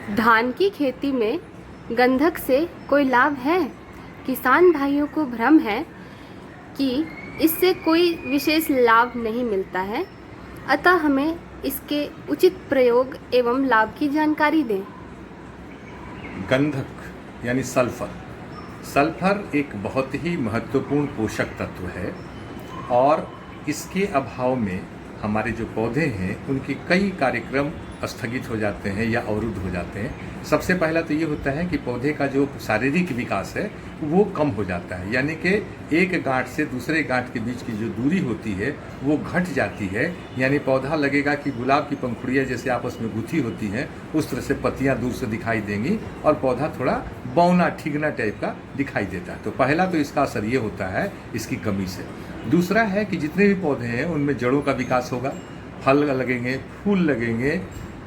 धान की खेती में गंधक से कोई लाभ है? किसान भाइयों को भ्रम है कि इससे कोई विशेष लाभ नहीं मिलता है, अतः हमें इसके उचित प्रयोग एवं लाभ की जानकारी दें। गंधक यानी सल्फर। सल्फर एक बहुत ही महत्वपूर्ण पोषक तत्व है और इसके अभाव में हमारे जो पौधे हैं उनके कई कार्यक्रम स्थगित हो जाते हैं या अवरुद्ध हो जाते हैं। सबसे पहला तो ये होता है कि पौधे का जो शारीरिक विकास है वो कम हो जाता है, यानी कि एक गांठ से दूसरे गांठ के बीच की जो दूरी होती है वो घट जाती है। यानी पौधा लगेगा कि गुलाब की पंखुड़ियाँ जैसे आपस में गुथी होती हैं उस तरह से पत्तियाँ दूर से दिखाई देंगी और पौधा थोड़ा बौना ठिगना टाइप का दिखाई देता है। तो पहला तो इसका असर ये होता है इसकी कमी से। दूसरा है कि जितने भी पौधे हैं उनमें जड़ों का विकास होगा, फल लगेंगे, फूल लगेंगे,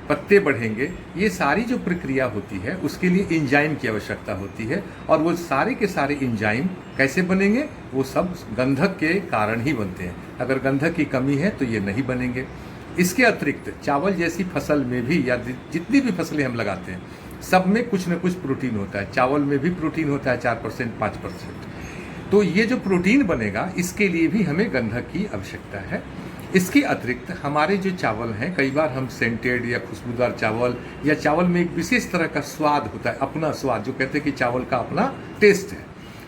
पत्ते बढ़ेंगे। ये सारी जो प्रक्रिया होती है उसके लिए एंजाइम की आवश्यकता होती है और वो सारे के सारे एंजाइम कैसे बनेंगे? वो सब गंधक के कारण ही बनते हैं। अगर गंधक की कमी है तो ये नहीं बनेंगे। इसके अतिरिक्त चावल जैसी फसल में भी या जितनी भी फसलें हम लगाते हैं सब में कुछ न कुछ प्रोटीन होता है। चावल में भी प्रोटीन होता है 4% 5%। तो ये जो प्रोटीन बनेगा इसके लिए भी हमें गंधक की आवश्यकता है। इसके अतिरिक्त हमारे जो चावल हैं कई बार हम सेंटेड या खुशबूदार चावल या चावल में एक विशेष तरह का स्वाद होता है, अपना स्वाद, जो कहते हैं कि चावल का अपना टेस्ट है।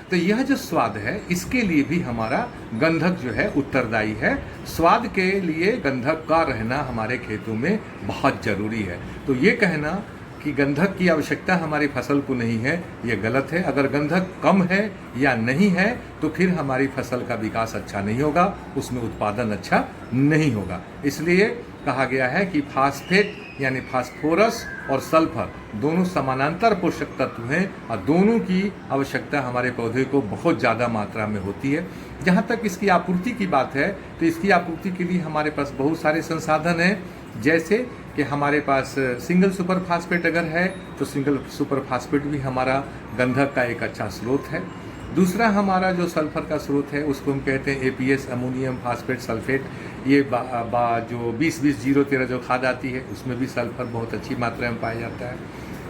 तो यह जो स्वाद है इसके लिए भी हमारा गंधक जो है उत्तरदायी है। स्वाद के लिए गंधक का रहना हमारे खेतों में बहुत जरूरी है। तो ये कहना कि गंधक की आवश्यकता हमारी फसल को नहीं है, ये गलत है। अगर गंधक कम है या नहीं है तो फिर हमारी फसल का विकास अच्छा नहीं होगा, उसमें उत्पादन अच्छा नहीं होगा। इसलिए कहा गया है कि फास्फेट यानी फास्फोरस और सल्फर दोनों समानांतर पोषक तत्व हैं और दोनों की आवश्यकता हमारे पौधे को बहुत ज़्यादा मात्रा में होती है। जहाँ तक इसकी आपूर्ति की बात है तो इसकी आपूर्ति के लिए हमारे पास बहुत सारे संसाधन हैं, जैसे कि हमारे पास सिंगल सुपर फास्फेट अगर है तो सिंगल सुपर फास्फेट भी हमारा गंधक का एक अच्छा स्रोत है। दूसरा हमारा जो सल्फर का स्रोत है उसको हम कहते हैं एपीएस, अमोनियम फास्फेट सल्फेट। ये जो 20-20-0-13 जो खाद आती है उसमें भी सल्फर बहुत अच्छी मात्रा में पाया जाता है।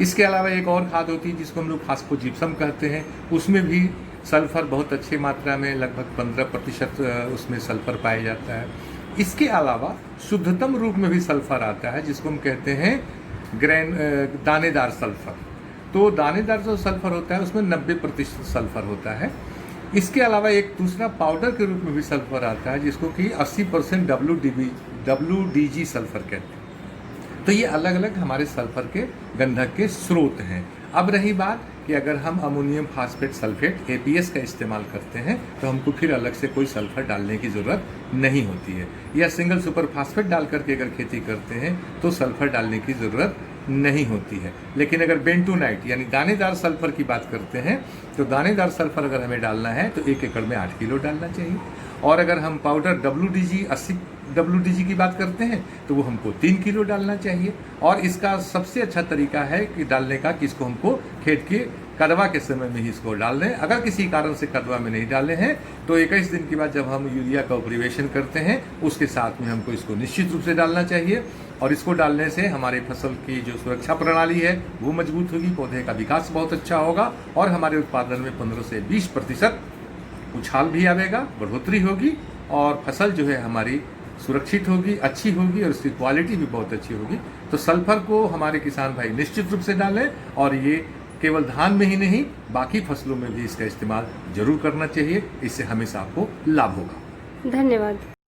इसके अलावा एक और खाद होती है जिसको हम लोग फास्फोजिप्सम कहते हैं, उसमें भी सल्फर बहुत अच्छी मात्रा में लगभग 15% उसमें सल्फर पाया जाता है। इसके अलावा शुद्धतम रूप में भी सल्फर आता है जिसको हम कहते हैं दानेदार सल्फर। तो दानेदार जो सल्फर होता है उसमें 90% सल्फर होता है। इसके अलावा एक दूसरा पाउडर के रूप में भी सल्फर आता है जिसको कि 80% WDG सल्फर कहते हैं। तो ये अलग अलग हमारे सल्फर के गंधक के स्रोत हैं। अब रही बात कि अगर हम अमोनियम फास्फेट सल्फेट एपीएस का इस्तेमाल करते हैं तो हमको फिर अलग से कोई सल्फर डालने की ज़रूरत नहीं होती है, या सिंगल सुपर फास्फेट डाल करके अगर खेती करते हैं तो सल्फर डालने की ज़रूरत नहीं होती है। लेकिन अगर बेंटोनाइट यानी दानेदार सल्फर की बात करते हैं तो दानेदार सल्फर अगर हमें डालना है तो 1 एकड़ में 8 किलो डालना चाहिए। और अगर हम पाउडर WDG 80 WDG की बात करते हैं तो वो हमको 3 किलो डालना चाहिए। और इसका सबसे अच्छा तरीका है कि डालने का कि इसको हमको खेत के कदवा के समय में ही इसको डाल दें। अगर किसी कारण से कदवा में नहीं डाले हैं तो 21 दिन के बाद जब हम यूरिया का उपरिवेशन करते हैं उसके साथ में हमको इसको निश्चित रूप से डालना चाहिए। और इसको डालने से हमारी फसल की जो सुरक्षा प्रणाली है वो मजबूत होगी, पौधे का विकास बहुत अच्छा होगा और हमारे उत्पादन में 15 से 20% उछाल भी आवेगा, बढ़ोतरी होगी और फसल जो है हमारी सुरक्षित होगी, अच्छी होगी और उसकी क्वालिटी भी बहुत अच्छी होगी। तो सल्फर को हमारे किसान भाई निश्चित रूप से डालें और ये केवल धान में ही नहीं बाकी फसलों में भी इसका इस्तेमाल जरूर करना चाहिए। इससे हमेशा आपको लाभ होगा। धन्यवाद।